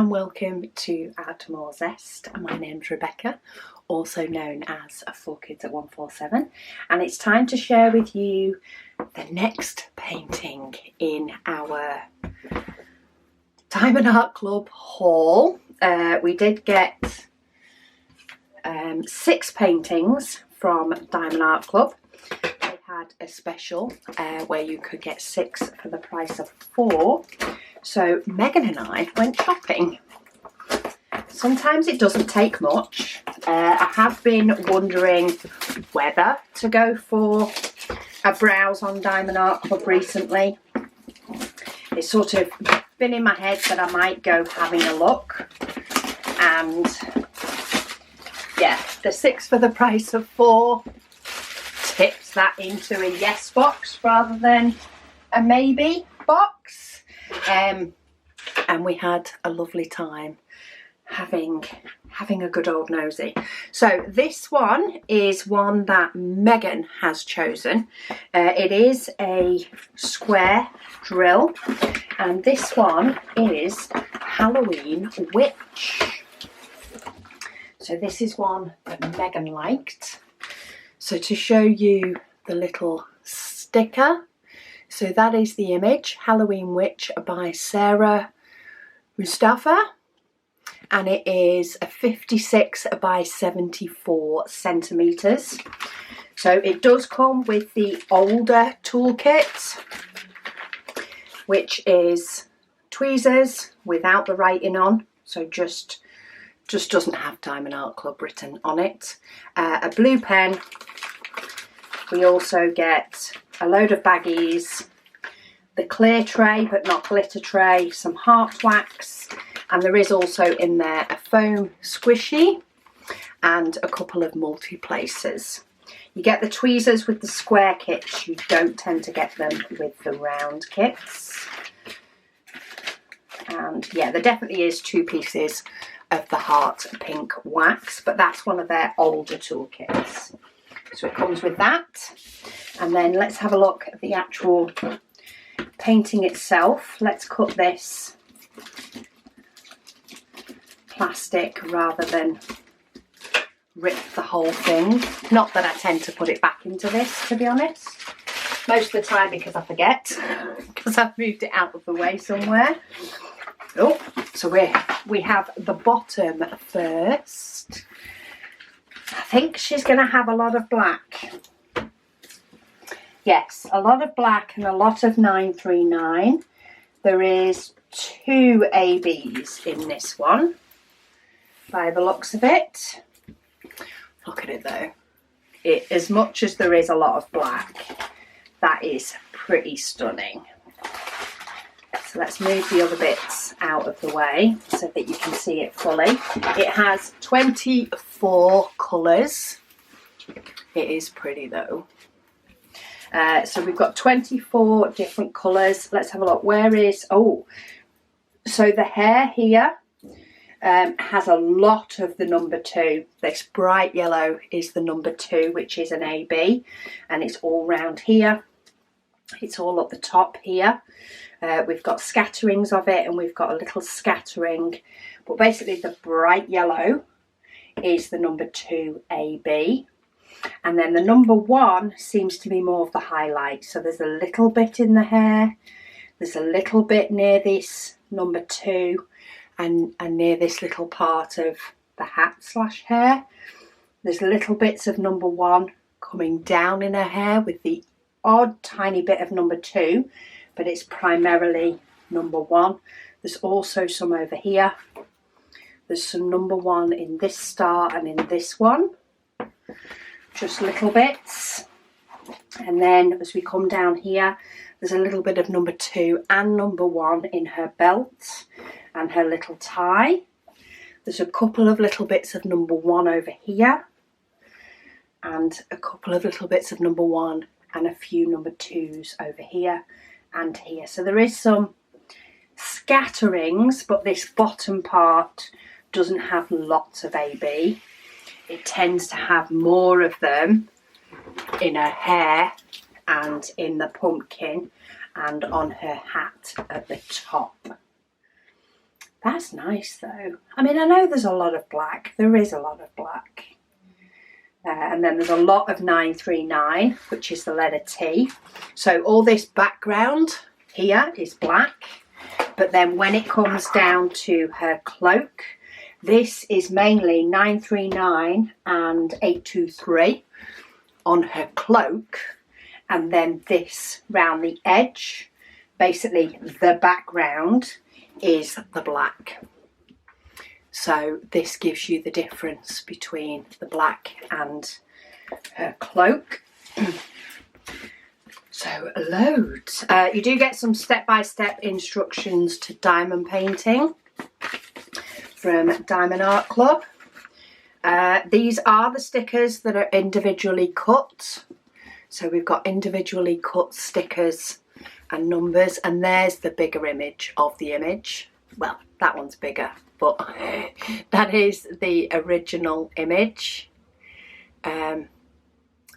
and welcome to Add More Zest. My name's Rebecca, also known as 4Kids at 147, and it's time to share with you the next painting in our Diamond Art Club haul. We did get 6 paintings from Diamond Art Club. They had a special where you could get 6 for the price of 4. So Megan and I went shopping. Sometimes it doesn't take much. I have been wondering whether to go for a browse on Diamond Art Club recently. It's sort of been in my head that I might go having a look. And yeah, the 6 for the price of 4 tips that into a yes box rather than a maybe box. And we had a lovely time having a good old nosy. So this one is one that Megan has chosen. It is a square drill, and this one is Halloween Witch. So this is one that Megan liked. So to show you the little sticker, so that is the image, Halloween Witch by Sarah Mustafa, and it is a 56 by 74 centimetres. So it does come with the older toolkit, which is tweezers without the writing on, so just doesn't have Diamond Art Club written on it. A blue pen. We also get a load of baggies, the clear tray but not glitter tray, some heart wax, and there is also in there a foam squishy and a couple of multi-placers. You get the tweezers with the square kits, you don't tend to get them with the round kits. And yeah, there definitely is 2 pieces of the heart pink wax, but that's one of their older toolkits. So it comes with that. And then let's have a look at the actual painting itself. Let's cut this plastic rather than rip the whole thing. Not that I tend to put it back into this, to be honest. Most of the time because I forget, because I've moved it out of the way somewhere. Oh, so we have the bottom first. I think she's going to have a lot of black. Yes, a lot of black and a lot of 939. There is 2 ABs in this one, by the looks of it. Look at it though. As much as there is a lot of black, that is pretty stunning. So let's move the other bits out of the way so that you can see it fully. It has 24 colours. It is pretty though. So we've got 24 different colours. Let's have a look. Where is... Oh, so the hair here has a lot of the number 2. This bright yellow is the number 2, which is an AB. And it's all round here. It's all up the top here. We've got scatterings of it, and we've got a little scattering. But basically the bright yellow is the number 2 AB. And then the number 1 seems to be more of the highlight. So there's a little bit in the hair. There's a little bit near this number 2 and near this little part of the hat / hair. There's little bits of number 1 coming down in her hair with the odd tiny bit of number 2, but it's primarily number 1. There's also some over here. There's some number 1 in this star and in this one. Just little bits. And then as we come down here, there's a little bit of number 2 and number 1 in her belt and her little tie. There's a couple of little bits of number 1 over here, and a couple of little bits of number 1 and a few number 2s over here and here. So there is some scatterings, but this bottom part doesn't have lots of AB. It tends to have more of them in her hair and in the pumpkin and on her hat at the top. That's nice though. I mean, I know there's a lot of black. There is a lot of black. And then there's a lot of 939, which is the letter T. So all this background here is black. But then when it comes down to her cloak, this is mainly 939 and 823 on her cloak. And then this round the edge, basically the background, is the black. So this gives you the difference between the black and her cloak. So loads. You do get some step-by-step instructions to diamond painting from Diamond Art Club. These are the stickers that are individually cut. So we've got individually cut stickers and numbers, and there's the bigger image of the image. Well, that one's bigger, but that is the original image. And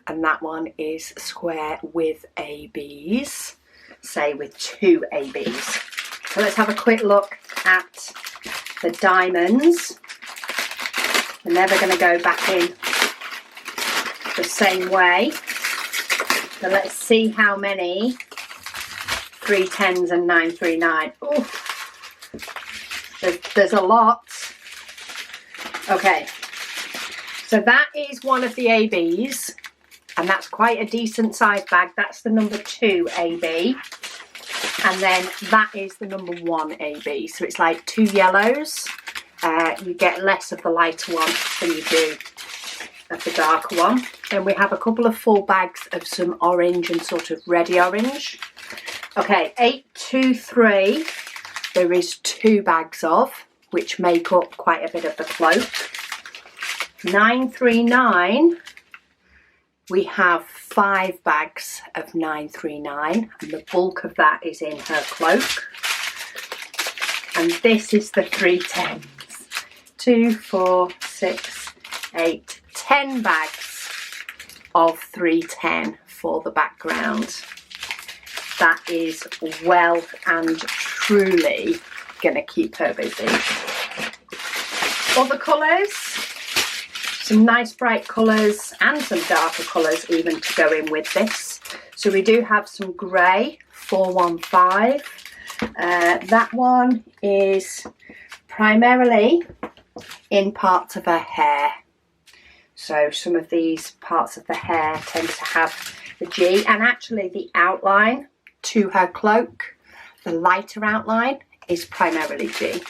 that one is square with ABs, say with 2 ABs. So let's have a quick look at the diamonds. We're never going to go back in the same way. So let's see how many 310s and 939. Oof. There's a lot. Okay, so that is one of the ABs, and that's quite a decent size bag. That's the number 2 AB, and then that is the number 1 AB. So it's like 2 yellows. You get less of the lighter one than you do of the darker one. Then we have a couple of full bags of some orange and sort of reddy orange. Okay, 823. There is 2 bags of, which make up quite a bit of the cloak. 939, we have 5 bags of 939, and the bulk of that is in her cloak. And this is the 310s. 2, 4, 6, 8, 10 bags of 310 for the background. That is well and truly going to keep her busy. Other colours, some nice bright colours and some darker colours even to go in with this. So we do have some grey, 415. That one is primarily in parts of her hair. So some of these parts of the hair tend to have the G, and actually the outline to her cloak, the lighter outline, is primarily G.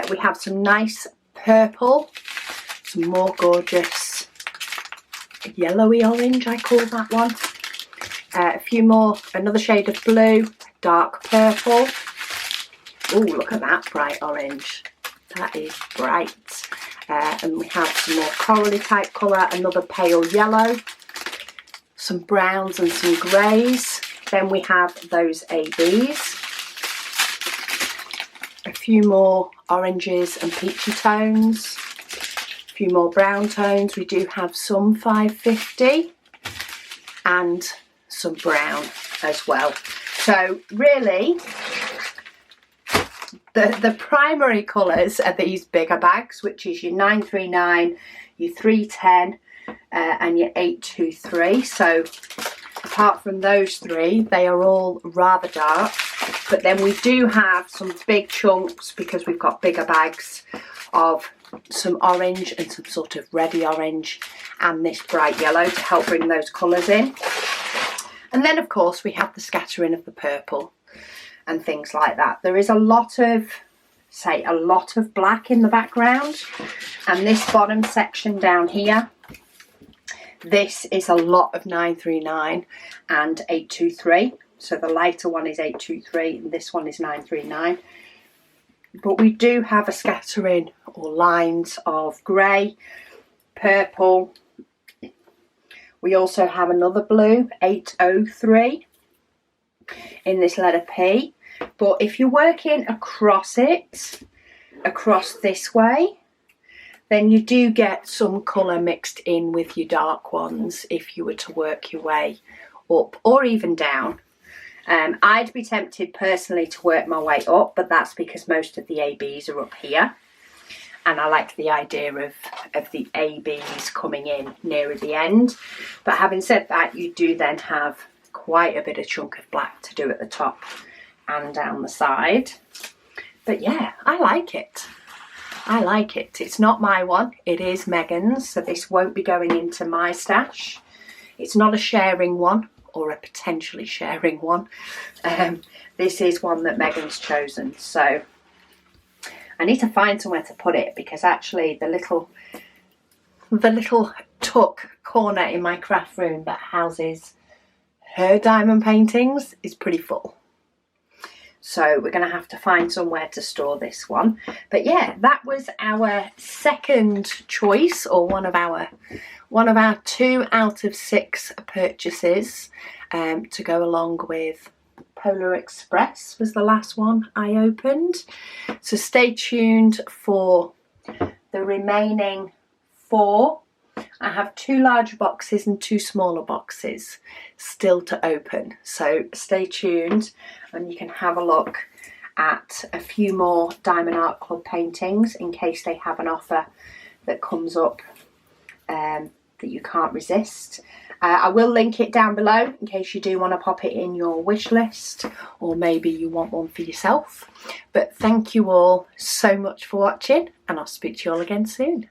We have some nice purple, some more gorgeous yellowy orange, I call that one. A few more, another shade of blue, dark purple. Oh, look at that bright orange. That is bright. And we have some more corally type colour, another pale yellow, some browns and some greys. Then we have those ABs, a few more oranges and peachy tones, a few more brown tones. We do have some 550 and some brown as well. So really, the primary colours are these bigger bags, which is your 939, your 310 and your 823. So apart from those 3, they are all rather dark, but then we do have some big chunks, because we've got bigger bags, of some orange and some sort of reddy orange and this bright yellow to help bring those colours in. And then of course we have the scattering of the purple and things like that. There is a lot of, say, a lot of black in the background, and this bottom section down here, this is a lot of 939 and 823. So the lighter one is 823 and this one is 939. But we do have a scattering or lines of grey, purple. We also have another blue, 803, in this letter P. But if you're working across it, across this way, then you do get some colour mixed in with your dark ones if you were to work your way up or even down. I'd be tempted personally to work my way up, but that's because most of the ABs are up here. And I like the idea of the ABs coming in nearer the end. But having said that, you do then have quite a bit of chunk of black to do at the top and down the side. But yeah, I like it. I like it. It's not my one, it is Megan's, so this won't be going into my stash. It's not a sharing one, or a potentially sharing one. This is one that Megan's chosen, so I need to find somewhere to put it, because actually the little tuck corner in my craft room that houses her diamond paintings is pretty full. So we're going to have to find somewhere to store this one. But yeah, that was our second choice, or one of our 2 out of 6 purchases to go along with Polar Express was the last one I opened. So stay tuned for the remaining 4. I have 2 larger boxes and 2 smaller boxes still to open. So stay tuned and you can have a look at a few more Diamond Art Club paintings in case they have an offer that comes up that you can't resist. I will link it down below in case you do want to pop it in your wish list, or maybe you want one for yourself. But thank you all so much for watching, and I'll speak to you all again soon.